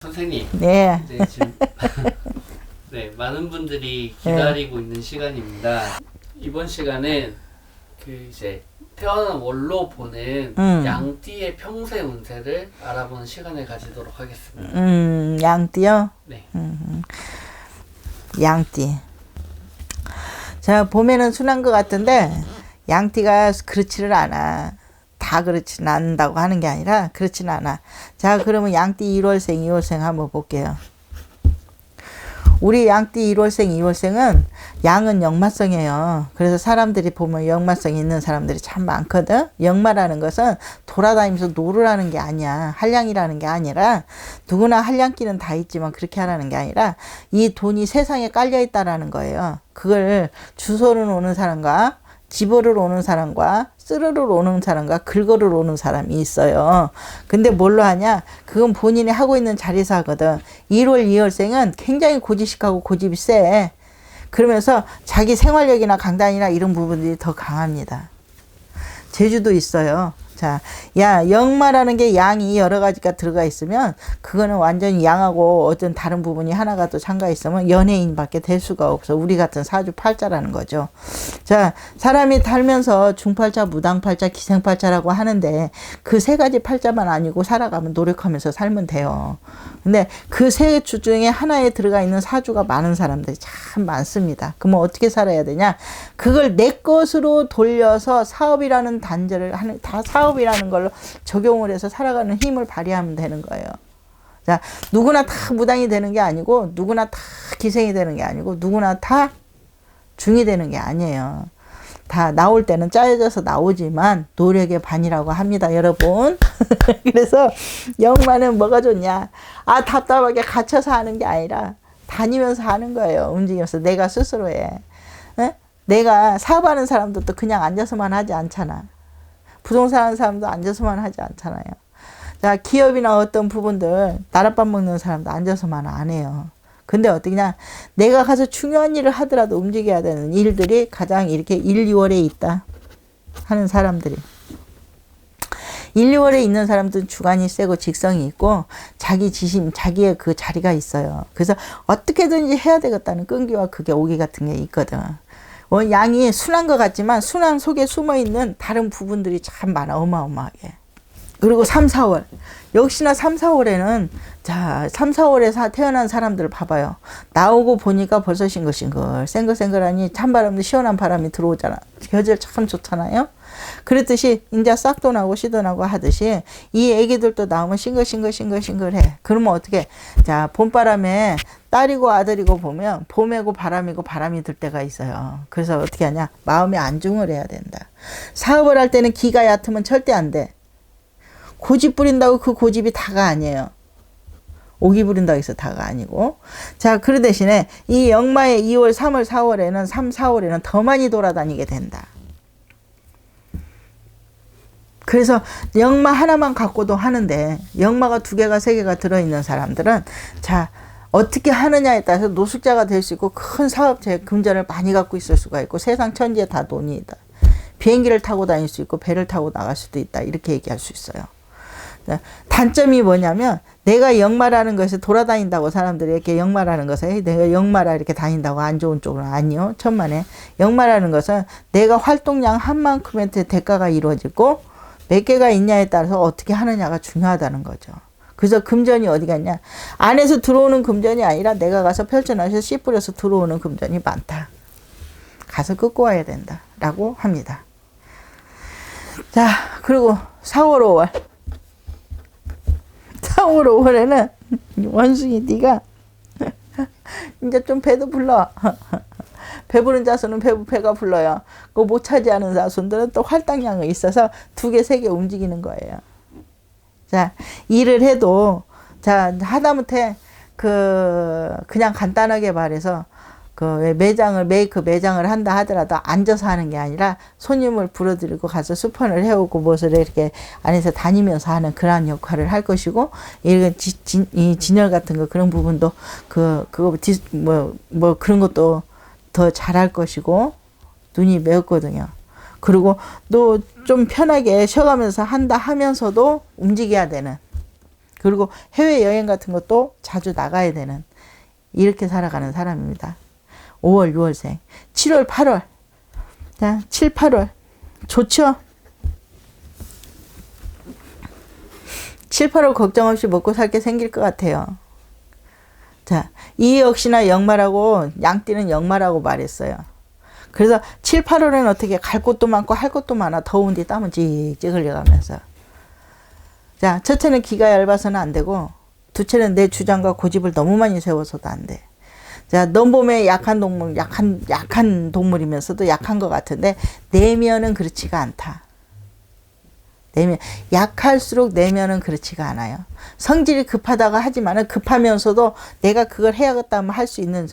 선생님, 네. 이제 지금 네, 많은 분들이 기다리고 있는 시간입니다. 이번 시간은 그 이제 태어난 월로 보는 양띠의 평생 운세를 알아보는 시간을 가지도록 하겠습니다. 양띠요? 네. 양띠. 자, 보면은 순한 것 같은데 양띠가 그렇지를 않아. 다 그렇지는 않다고 하는 게 아니라 그렇지는 않아. 자, 그러면 양띠 1월생, 2월생 한번 볼게요. 우리 양띠 1월생, 2월생은 양은 역마성이에요. 그래서 사람들이 보면 역마성이 있는 사람들이 참 많거든. 역마라는 것은 돌아다니면서 노르라는 게 아니야. 한량이라는 게 아니라 누구나 한량기는 다 있지만 그렇게 하라는 게 아니라 이 돈이 세상에 깔려 있다라는 거예요. 그걸 주소를 오는 사람과 집어를 오는 사람과 쓰르를 오는 사람과 긁어를 오는 사람이 있어요. 근데 뭘로 하냐? 그건 본인이 하고 있는 자리에서 하거든. 1월 2월생은 굉장히 고지식하고 고집이 세. 그러면서 자기 생활력이나 강단이나 이런 부분들이 더 강합니다. 재주도 있어요. 자, 역마라는 게 양이 여러 가지가 들어가 있으면 그거는 완전히 양하고 어떤 다른 부분이 하나가 또 참가 있으면 연예인밖에 될 수가 없어. 우리 같은 사주팔자라는 거죠. 자, 사람이 살면서 중팔자, 무당팔자, 기생팔자라고 하는데 그 세 가지 팔자만 아니고 살아가면 노력하면서 살면 돼요. 근데 그 세 주 중에 하나에 들어가 있는 사주가 많은 사람들이 참 많습니다. 그러면 어떻게 살아야 되냐? 그걸 내 것으로 돌려서 사업이라는 단절을 하는, 다 사업이라는 걸로 적용을 해서 살아가는 힘을 발휘하면 되는 거예요. 자, 누구나 다 무당이 되는 게 아니고, 누구나 다 기생이 되는 게 아니고, 누구나 다 중이 되는 게 아니에요. 다 나올 때는 짜여져서 나오지만 노력의 반이라고 합니다, 여러분. 그래서 역마는 뭐가 좋냐? 아, 답답하게 갇혀서 하는 게 아니라 다니면서 하는 거예요. 움직이면서 내가 스스로 해. 에? 내가 사업하는 사람도 그냥 앉아서만 하지 않잖아. 부동산 하는 사람도 앉아서만 하지 않잖아요. 자, 기업이나 어떤 부분들 나랏밥 먹는 사람도 앉아서만 안 해요. 근데 어떻게냐, 내가 가서 중요한 일을 하더라도 움직여야 되는 일들이 가장 이렇게 1, 2월에 있다 하는 사람들이, 1, 2월에 있는 사람들은 주관이 세고 직성이 있고 자기 지심, 자기의 그 자리가 있어요. 그래서 어떻게든지 해야 되겠다는 끈기와 그게 오기 같은 게 있거든. 양이 순한 것 같지만 순한 속에 숨어있는 다른 부분들이 참 많아, 어마어마하게. 그리고 3, 4월. 역시나 3, 4월에는, 자, 3, 4월에 태어난 사람들을 봐봐요. 나오고 보니까 벌써 싱글싱글, 생글생글하니 찬바람도 시원한 바람이 들어오잖아. 계절 참 좋잖아요. 그랬듯이, 이제 싹도 나고 씨도 나고 하듯이, 이 애기들도 나오면 싱글싱글해. 그러면 어떻게, 자, 봄바람에 딸이고 아들이고 보면, 봄이고 바람이고 바람이 들 때가 있어요. 그래서 어떻게 하냐? 마음의 안중을 해야 된다. 사업을 할 때는 기가 얕으면 절대 안 돼. 고집 부린다고 그 고집이 다가 아니에요. 오기 부린다고 해서 다가 아니고. 자, 그 대신에 이 역마의 2월, 3월, 4월에는 3, 4월에는 더 많이 돌아다니게 된다. 그래서 역마 하나만 갖고도 하는데 역마가 2개가 3개가 들어있는 사람들은 자, 어떻게 하느냐에 따라서 노숙자가 될 수 있고 큰 사업체 금전을 많이 갖고 있을 수가 있고 세상 천지에 다 돈이 있다. 비행기를 타고 다닐 수 있고 배를 타고 나갈 수도 있다. 이렇게 얘기할 수 있어요. 단점이 뭐냐면 내가 역마라는 것에 돌아다닌다고 사람들이 이렇게 역마라는 것에 내가 역마라 이렇게 다닌다고 안 좋은 쪽으로 아니요. 천만에 역마라는 것은 내가 활동량 한 만큼의 대가가 이루어지고 몇 개가 있냐에 따라서 어떻게 하느냐가 중요하다는 거죠. 그래서 금전이 어디 갔냐? 안에서 들어오는 금전이 아니라 내가 가서 펼쳐놔서 씨 뿌려서 들어오는 금전이 많다. 가서 끄고 와야 된다. 라고 합니다. 자, 그리고 4월, 5월. 4월, 5월에는 원숭이 띠가 이제 좀 배도 불러. 배부른 자손은 배가 불러요. 그거 못 차지하는 자손들은 또 할당량이 있어서 2개, 3개 움직이는 거예요. 자, 일을 해도, 자, 하다못해, 그냥 간단하게 말해서, 메이크 매장을 한다 하더라도 앉아서 하는 게 아니라 손님을 불러들이고 가서 수판을 해오고 무엇을 이렇게 안에서 다니면서 하는 그러한 역할을 할 것이고, 이 진열 같은 거 그런 부분도 그런 것도 더 잘할 것이고, 눈이 매웠거든요. 그리고 또 좀 편하게 쉬어가면서 한다 하면서도 움직여야 되는 그리고 해외여행 같은 것도 자주 나가야 되는 이렇게 살아가는 사람입니다. 5월 6월생 7월 8월 자 7, 8월 좋죠? 7, 8월 걱정 없이 먹고 살게 생길 것 같아요. 자, 이 역시나 역마라고 양띠는 역마라고 말했어요. 그래서 7, 8월에는 어떻게 갈 곳도 많고 할 것도 많아. 더운데 땀은 찌직 흘려가면서. 자, 첫째는 기가 얇아서는 안 되고 둘째는 내 주장과 고집을 너무 많이 세워서도 안 돼. 자, 넘봄에 약한 동물, 약한 동물이면서도 약한 것 같은데 내면은 그렇지가 않다. 약할수록 내면은 그렇지가 않아요. 성질이 급하다가 하지만은 급하면서도 내가 그걸 해야겠다 하면 할 수 있는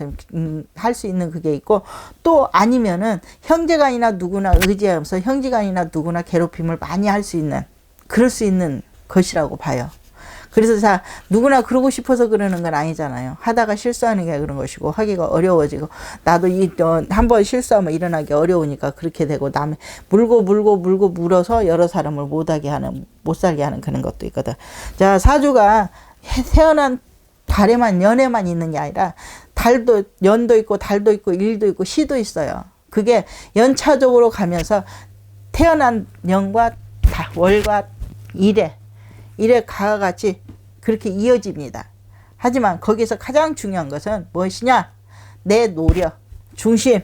그게 있고, 또 아니면은 형제간이나 누구나 의지하면서 형제간이나 누구나 괴롭힘을 많이 할 수 있는, 그럴 수 있는 것이라고 봐요. 그래서 자, 누구나 그러고 싶어서 그러는 건 아니잖아요. 하다가 실수하는 게 그런 것이고, 하기가 어려워지고, 나도 한번 실수하면 일어나기 어려우니까 그렇게 되고, 남의 물고 물어서 여러 사람을 못 살게 하는 그런 것도 있거든. 자, 사주가 태어난 달에만, 연에만 있는 게 아니라, 연도 있고, 달도 있고, 일도 있고, 시도 있어요. 그게 연차적으로 가면서 태어난 년과 월과 일에 가같이 그렇게 이어집니다. 하지만 거기서 가장 중요한 것은 무엇이냐? 내 노력, 중심,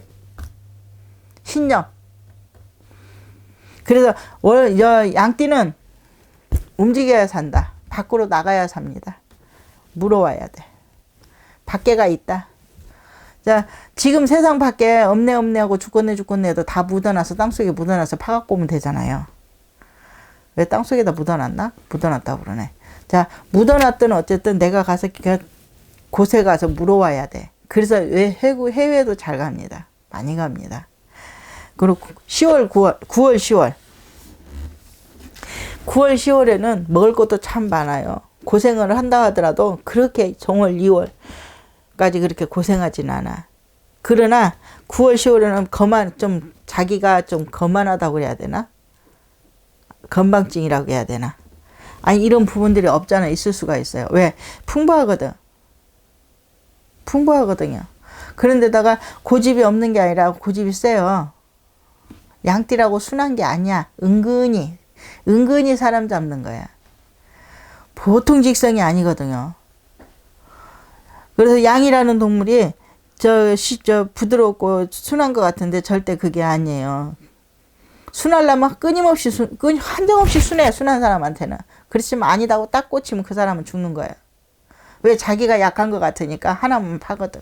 신념. 그래서 양띠는 움직여야 산다. 밖으로 나가야 삽니다. 물어와야 돼. 밖에가 있다. 자, 지금 세상 밖에 없네 하고 죽겠네 해도 다 묻어놔서 땅속에 묻어놔서 파갖고 오면 되잖아요. 왜 땅속에다 묻어놨나? 묻어놨다고 그러네. 자, 묻어놨든 어쨌든 내가 가서 곳에 가서 물어와야 돼. 그래서 왜 해외도 잘 갑니다. 많이 갑니다. 그리고 9월, 10월. 9월, 10월에는 먹을 것도 참 많아요. 고생을 한다 하더라도 그렇게 정월, 2월까지 그렇게 고생하진 않아. 그러나 9월, 10월에는 자기가 좀 거만하다고 해야 되나? 건방증이라고 해야 되나? 아니, 이런 부분들이 없잖아. 있을 수가 있어요. 왜? 풍부하거든요. 그런데다가 고집이 없는 게 아니라 고집이 세요. 양띠라고 순한 게 아니야. 은근히 사람 잡는 거야. 보통 직성이 아니거든요. 그래서 양이라는 동물이 부드럽고 순한 것 같은데 절대 그게 아니에요. 순하려면 끊임없이 한정없이 순해. 순한 사람한테는. 그렇지만 아니다고 딱 꽂히면 그 사람은 죽는 거예요. 왜? 자기가 약한 것 같으니까 하나만 파거든.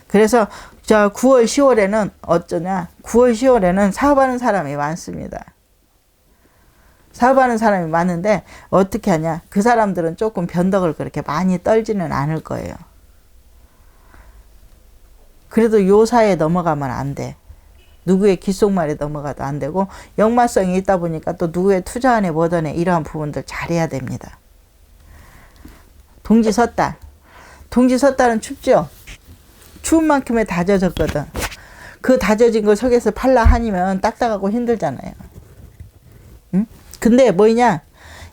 그래서 9월 10월에는 어쩌냐? 9월 10월에는 사업하는 사람이 많습니다. 사업하는 사람이 많은데 어떻게 하냐? 그 사람들은 조금 변덕을 그렇게 많이 떨지는 않을 거예요. 그래도 요사에 넘어가면 안 돼. 누구의 귓속말에 넘어가도 안 되고, 역마성이 있다 보니까 또 누구의 투자하네 뭐더네 이러한 부분들 잘해야 됩니다. 동지섣달은 춥죠? 추운 만큼에 다져졌거든. 그 다져진 걸 속에서 팔라 하니면 딱딱하고 힘들잖아요. 응? 근데 뭐냐?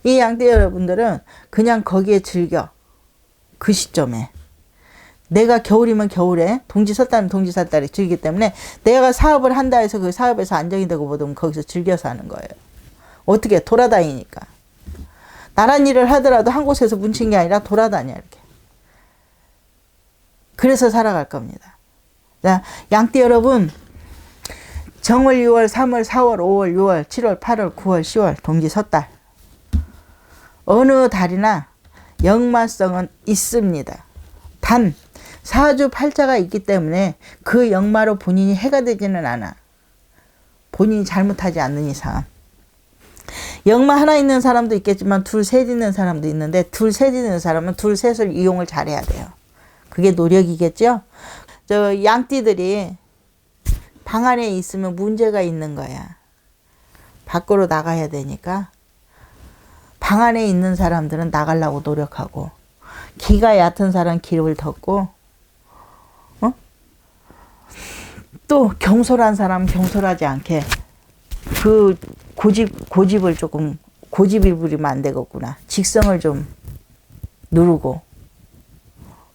이 양띠 여러분들은 그냥 거기에 즐겨. 그 시점에. 내가 겨울이면 겨울에, 동지섣달이면 동지섣달에 즐기기 때문에 내가 사업을 한다 해서 그 사업에서 안정이 되고 보면 거기서 즐겨서 하는 거예요. 어떻게? 돌아다니니까. 나란 일을 하더라도 한 곳에서 뭉친 게 아니라 돌아다녀 이렇게. 그래서 살아갈 겁니다. 자, 양띠 여러분, 정월, 2월, 3월, 4월, 5월, 6월, 7월, 8월, 9월, 10월 동지섣달. 어느 달이나 역마성은 있습니다. 단 사주 팔자가 있기 때문에 그 역마로 본인이 해가 되지는 않아. 본인이 잘못하지 않는 이상. 역마 하나 있는 사람도 있겠지만 둘, 셋 있는 사람도 있는데 둘, 셋 있는 사람은 둘, 셋을 이용을 잘해야 돼요. 그게 노력이겠죠? 양띠들이 방 안에 있으면 문제가 있는 거야. 밖으로 나가야 되니까 방 안에 있는 사람들은 나가려고 노력하고, 기가 얕은 사람 기를 덮고, 또 경솔한 사람 경솔하지 않게 그 고집을 조금 고집이 부리면 안 되겠구나. 직성을 좀 누르고.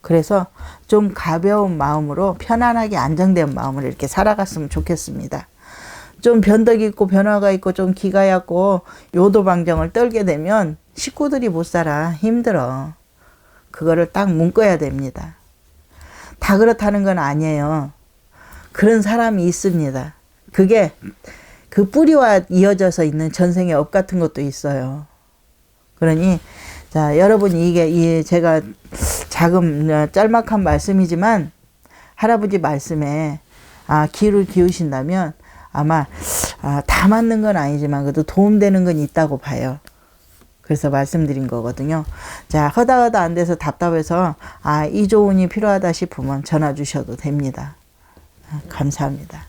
그래서 좀 가벼운 마음으로 편안하게 안정된 마음으로 이렇게 살아갔으면 좋겠습니다. 좀 변덕이 있고 변화가 있고 좀 기가 얕고 요도방정을 떨게 되면 식구들이 못 살아. 힘들어. 그거를 딱 묶어야 됩니다. 다 그렇다는 건 아니에요. 그런 사람이 있습니다. 그게 그 뿌리와 이어져서 있는 전생의 업 같은 것도 있어요. 그러니 자, 여러분이 이게 제가 짤막한 말씀이지만 할아버지 말씀에 귀를 기우신다면 아마 다 맞는 건 아니지만 그래도 도움되는 건 있다고 봐요. 그래서 말씀드린 거거든요. 자, 허다허다 안 돼서 답답해서 이 조언이 필요하다 싶으면 전화 주셔도 됩니다. 감사합니다.